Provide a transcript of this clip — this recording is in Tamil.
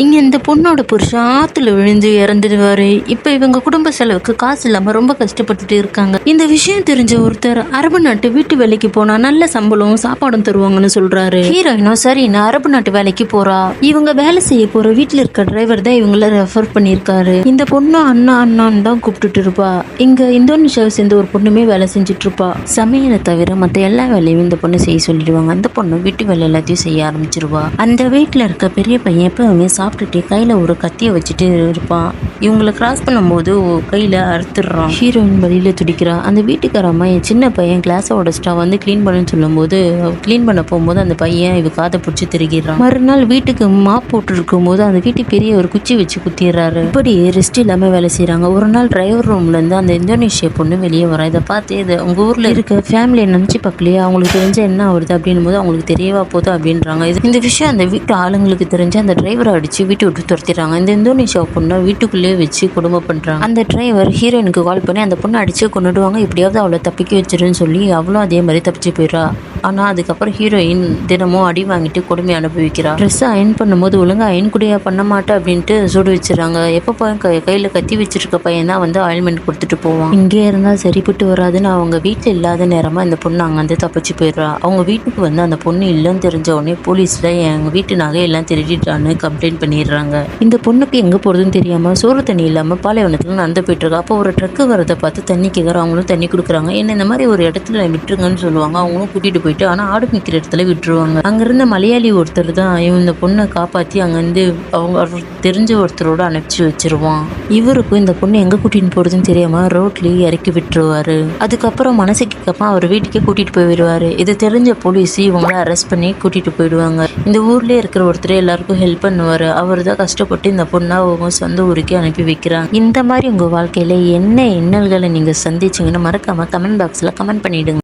இங்க இந்த பொண்ணோட புருஷன் ஆத்துல விழுந்து இறந்துடுவாரு. இப்ப இவங்க குடும்ப செலவுக்கு காசு இல்லாம ரொம்ப கஷ்டப்பட்டுட்டு இருக்காங்க. இந்த விஷயம் தெரிஞ்ச ஒருத்தர் அரபு நாட்டு வீட்டு வேலைக்கு போனா நல்ல சம்பளம் சாப்பாடும் தருவாங்கன்னு சொல்றாரு. ஹீரோயினும் சரின்னு அரபு நாட்டு வேலைக்கு போறா. இவங்க வேலை செய்ய போற வீட்டுல இருக்க டிரைவர் தான் இவங்கள ரெஃபர் பண்ணிருக்காரு. இந்த பொண்ணு அண்ணா அண்ணான்னு தான் கூப்பிட்டுட்டு இருப்பா. இங்க இந்தோனேஷியாவை சேர்ந்த ஒரு பொண்ணுமே வேலை செஞ்சுட்டு இருப்பா. சமையலை தவிர மத்த எல்லா வேலையும் இந்த பொண்ணு செய்ய சொல்லிடுவாங்க. அந்த பொண்ணு வீட்டு வேலை எல்லாத்தையும் செய்ய ஆரம்பிச்சிருவா. அந்த வீட்டுல இருக்க பெரிய பையன் எப்பவுமே சாப்பிட்டுட்டு கையில ஒரு கத்தியை வச்சுட்டு இருப்பான். இவங்களை கிராஸ் பண்ணும்போது கையில அறுத்துடுறான். ஹீரோயின் வழியில துடிக்கிறா. அந்த வீட்டுக்கார அம்மா என் சின்ன பையன் கிளாஸை உடச்சிட்டா வந்து கிளீன் பண்ணுன்னு சொல்லும் போது கிளீன் பண்ண போகும்போது அந்த பையன் இவ காதை பிடிச்சி திருகிறான். மறுநாள் வீட்டுக்கு மாப் போட்டு இருக்கும் போது அந்த வீட்டு பெரிய ஒரு குச்சி வச்சு குத்திடுறாரு. இப்படி ரெஸ்ட் இல்லாம வேலை செய்யறாங்க. ஒரு நாள் டிரைவர் ரூம்ல இருந்து அந்த இந்தோனேஷியா பொண்ணு வெளியே வர. இதை பார்த்து இதை உங்க ஊர்ல இருக்க ஃபேமிலியை நினைச்சு பார்க்கலையே, அவங்களுக்கு தெரிஞ்ச என்ன வருது அப்படின்னும் போது அவங்களுக்கு தெரியவா போகுது அப்படின்றாங்க. இந்த விஷயம் அந்த வீட்டு ஆளுங்களுக்கு தெரிஞ்சு அந்த டிரைவரை அடிச்சு வீட்டை விட்டு துரத்திடுறாங்க. இந்த இந்தோனேஷியா பொண்ணை வீட்டுக்குள்ளேயே வச்சு குடும்பம் பண்றாங்க. அந்த டிரைவர் ஹீரோயினுக்கு கால் பண்ணி அந்த பொண்ணை அடிச்சு கொண்டுடுவாங்க, எப்படியாவது அவளை தப்பிக்க வச்சிருன்னு சொல்லி அவளும் அதே மாதிரி தப்பிச்சு போயிடா. ஆனா அதுக்கப்புறம் ஹீரோயின் தினமும் அடி வாங்கிட்டு கொடுமை அனுபவிக்கிறா. ட்ரெஸ் அயன் பண்ணும்போது ஒழுங்கா அயன் கூடியா பண்ண மாட்டேன் அப்படின்ட்டு சுடு வச்சிடறாங்க. எப்போ கையில கத்தி வச்சிருக்க பையன் தான் வந்து ஆயில்மெண்ட் கொடுத்துட்டு போவான். இங்கே இருந்தா சரிப்பட்டு வராதுன்னு அவங்க வீட்டுல இல்லாத நேரமா இந்த பொண்ணு அங்க வந்து தப்பிச்சு போயிடுறா. அவங்க வீட்டுக்கு வந்து அந்த பொண்ணு இல்லைன்னு தெரிஞ்ச உடனே போலீஸ்ல எங்க வீட்டு நகையெல்லாம் திருடிட்டான்னு கம்ப்ளைண்ட் பண்ணிடுறாங்க. இந்த பொண்ணுக்கு எங்க போறதுன்னு தெரியாம சோறு தண்ணி இல்லாம பாலைவனத்துல நடந்து போயிட்டு இருக்கா. அப்போ ஒரு ட்ரக்கு வரதை பார்த்து தண்ணி கேட்கற. அவங்களும் தண்ணி கொடுக்குறாங்க. என்ன இந்த மாதிரி ஒரு இடத்துல விட்டுருங்கன்னு சொல்லுவாங்க. அவங்களும் கூட்டிட்டு போயிட்டு ஆனா ஆடு மிக்கிற இடத்துல விட்டுருவாங்க. அங்க இருந்த மலையாளி ஒருத்தர் தான் இந்த பொண்ணை காப்பாத்தி அங்க இருந்து அவங்க தெரிஞ்ச ஒருத்தரோட அனுப்பிச்சு வச்சிருவான். இவருக்கும் இந்த பொண்ணு எங்க கூட்டிட்டு போறதுன்னு தெரியாம ரோட்லயே இறக்கி விட்டுருவாரு. அதுக்கப்புறம் மனசு கேட்காம அவர் வீட்டுக்கே கூட்டிட்டு போயிடுவாரு. இது தெரிஞ்ச போலீஸ் இவங்கள அரெஸ்ட் பண்ணி கூட்டிட்டு போயிடுவாங்க. இந்த ஊர்லயே இருக்கிற ஒருத்தர் எல்லாருக்கும் ஹெல்ப் பண்ணுவாரு. அவர் தான் கஷ்டப்பட்டு இந்த பொண்ணை அவங்க சொந்த ஊருக்கே அனுப்பி வைக்கிறாங்க. இந்த மாதிரி உங்க வாழ்க்கையில என்ன இன்னல்களை நீங்க சந்திச்சீங்கன்னு மறக்காம கமெண்ட் பாக்ஸ்ல கமெண்ட் பண்ணிடுங்க.